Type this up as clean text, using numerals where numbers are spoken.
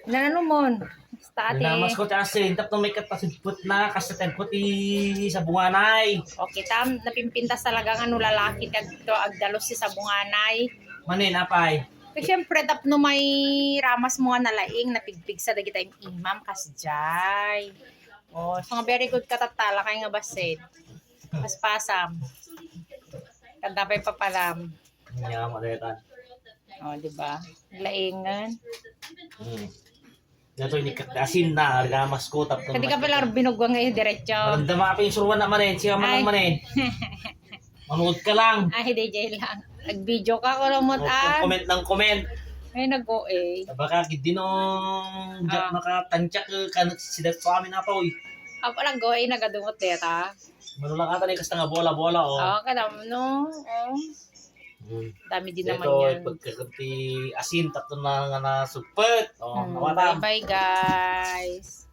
Ano mo? State. Namas ko ta asin tapno may katasiput na kasi tempot sa bunganay. Okay, napimpintas talaga nga no lalaki kag to agdalos si sa bunganay. Manin apay. Kasi syempre tapno may ramas mo nga nalaing napigpig sa dagita imam kasjay. Oh, so nga very good katatala kay nga basit. Paspasam. Kada pa'y papalam. Nya mo detan. Oh, di ba? Laingan. Nato ni kakasin na gamas ko tapno. Kadi ka pala binugwang ngayon diretso. Maganda mga pinsuruan na manin, siya man Ay. lang manin. Manood ka lang. Ay, DJ lang. Nag-video ka ko lumot an. Comment ng comment. Ay, nag-go eh. Baka gidinong Ah. nakatansyak ka sidat sa amin na pa uy. Ako lang go eh, nagadungot deta. Manulang ata ni kasta nga bola-bola oh. Oo, kadam no. Oh. Dami din naman Ito, yan. pagkakanti asin, tatlo na nga na supet. Oh, nawata. Bye-bye guys.